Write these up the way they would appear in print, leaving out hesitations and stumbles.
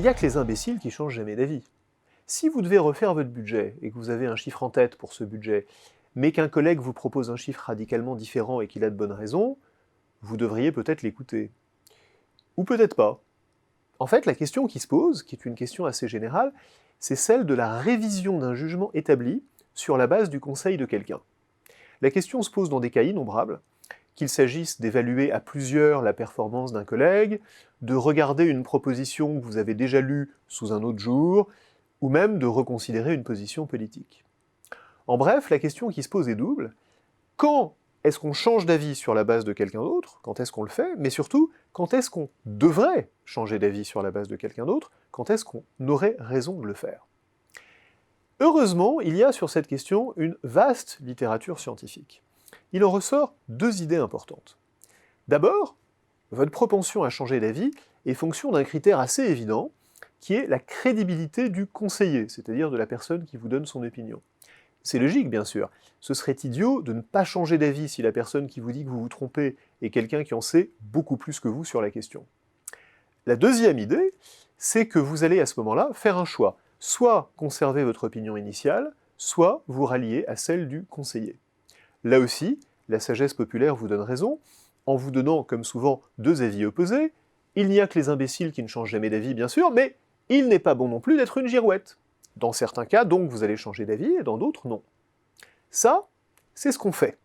Il n'y a que les imbéciles qui changent jamais d'avis. Si vous devez refaire votre budget et que vous avez un chiffre en tête pour ce budget, mais qu'un collègue vous propose un chiffre radicalement différent et qu'il a de bonnes raisons, vous devriez peut-être l'écouter. Ou peut-être pas. En fait, la question qui se pose, qui est une question assez générale, c'est celle de la révision d'un jugement établi sur la base du conseil de quelqu'un. La question se pose dans des cas innombrables, qu'il s'agisse d'évaluer à plusieurs la performance d'un collègue, de regarder une proposition que vous avez déjà lue sous un autre jour, ou même de reconsidérer une position politique. En bref, la question qui se pose est double. Quand est-ce qu'on change d'avis sur la base de quelqu'un d'autre? Quand est-ce qu'on le fait? Mais surtout, quand est-ce qu'on devrait changer d'avis sur la base de quelqu'un d'autre? Quand est-ce qu'on aurait raison de le faire? Heureusement, il y a sur cette question une vaste littérature scientifique. Il en ressort deux idées importantes. D'abord, votre propension à changer d'avis est fonction d'un critère assez évident, qui est la crédibilité du conseiller, c'est-à-dire de la personne qui vous donne son opinion. C'est logique, bien sûr. Ce serait idiot de ne pas changer d'avis si la personne qui vous dit que vous vous trompez est quelqu'un qui en sait beaucoup plus que vous sur la question. La deuxième idée, c'est que vous allez à ce moment-là faire un choix. Soit conserver votre opinion initiale, soit vous rallier à celle du conseiller. Là aussi, la sagesse populaire vous donne raison, en vous donnant, comme souvent, deux avis opposés. Il n'y a que les imbéciles qui ne changent jamais d'avis, bien sûr, mais il n'est pas bon non plus d'être une girouette. Dans certains cas, donc, vous allez changer d'avis, et dans d'autres, non. Ça, c'est ce qu'on fait.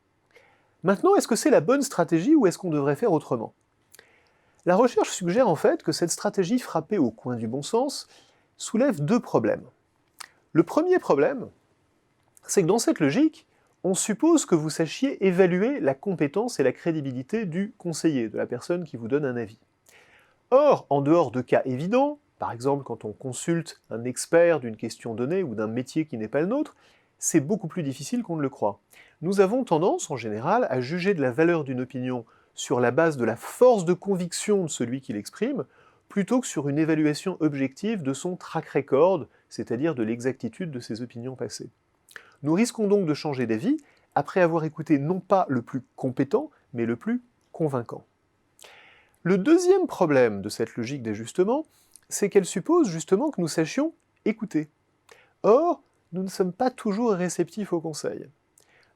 Maintenant, est-ce que c'est la bonne stratégie ou est-ce qu'on devrait faire autrement? La recherche suggère en fait que cette stratégie frappée au coin du bon sens soulève deux problèmes. Le premier problème, c'est que dans cette logique, on suppose que vous sachiez évaluer la compétence et la crédibilité du conseiller, de la personne qui vous donne un avis. Or, en dehors de cas évidents, par exemple quand on consulte un expert d'une question donnée ou d'un métier qui n'est pas le nôtre, c'est beaucoup plus difficile qu'on ne le croit. Nous avons tendance, en général, à juger de la valeur d'une opinion sur la base de la force de conviction de celui qui l'exprime, plutôt que sur une évaluation objective de son track record, c'est-à-dire de l'exactitude de ses opinions passées. Nous risquons donc de changer d'avis après avoir écouté non pas le plus compétent, mais le plus convaincant. Le deuxième problème de cette logique d'ajustement, c'est qu'elle suppose justement que nous sachions écouter. Or, nous ne sommes pas toujours réceptifs au conseil.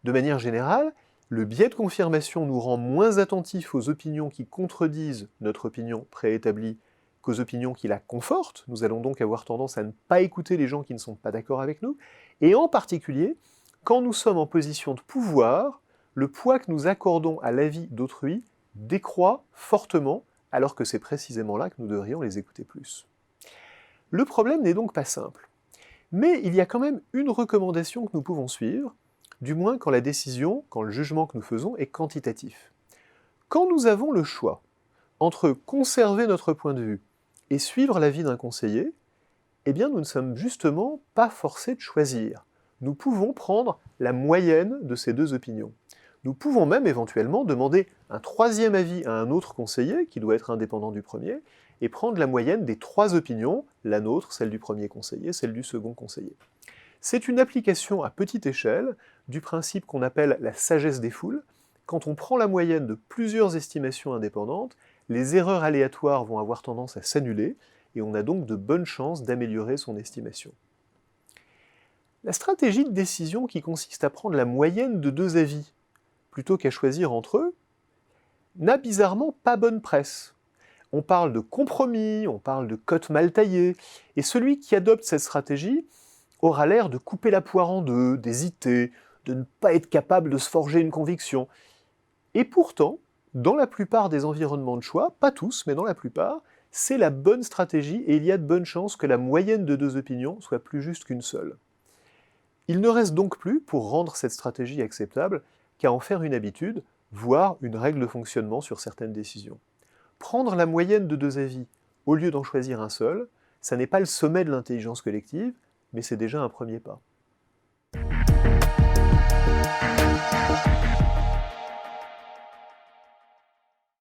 De manière générale, le biais de confirmation nous rend moins attentifs aux opinions qui contredisent notre opinion préétablie qu'aux opinions qui la confortent. Nous allons donc avoir tendance à ne pas écouter les gens qui ne sont pas d'accord avec nous, et en particulier, quand nous sommes en position de pouvoir, le poids que nous accordons à l'avis d'autrui décroît fortement, alors que c'est précisément là que nous devrions les écouter plus. Le problème n'est donc pas simple. Mais il y a quand même une recommandation que nous pouvons suivre, du moins quand la décision, quand le jugement que nous faisons est quantitatif. Quand nous avons le choix entre conserver notre point de vue et suivre l'avis d'un conseiller, eh bien nous ne sommes justement pas forcés de choisir. Nous pouvons prendre la moyenne de ces deux opinions. Nous pouvons même éventuellement demander un troisième avis à un autre conseiller, qui doit être indépendant du premier, et prendre la moyenne des trois opinions, la nôtre, celle du premier conseiller, celle du second conseiller. C'est une application à petite échelle du principe qu'on appelle la sagesse des foules. Quand on prend la moyenne de plusieurs estimations indépendantes, les erreurs aléatoires vont avoir tendance à s'annuler, et on a donc de bonnes chances d'améliorer son estimation. La stratégie de décision qui consiste à prendre la moyenne de deux avis, plutôt qu'à choisir entre eux, n'a bizarrement pas bonne presse. On parle de compromis, on parle de cotes mal taillées, et celui qui adopte cette stratégie aura l'air de couper la poire en deux, d'hésiter, de ne pas être capable de se forger une conviction. Et pourtant, dans la plupart des environnements de choix, pas tous, mais dans la plupart, c'est la bonne stratégie et il y a de bonnes chances que la moyenne de deux opinions soit plus juste qu'une seule. Il ne reste donc plus, pour rendre cette stratégie acceptable, qu'à en faire une habitude, voire une règle de fonctionnement sur certaines décisions. Prendre la moyenne de deux avis au lieu d'en choisir un seul, ça n'est pas le sommet de l'intelligence collective, mais c'est déjà un premier pas.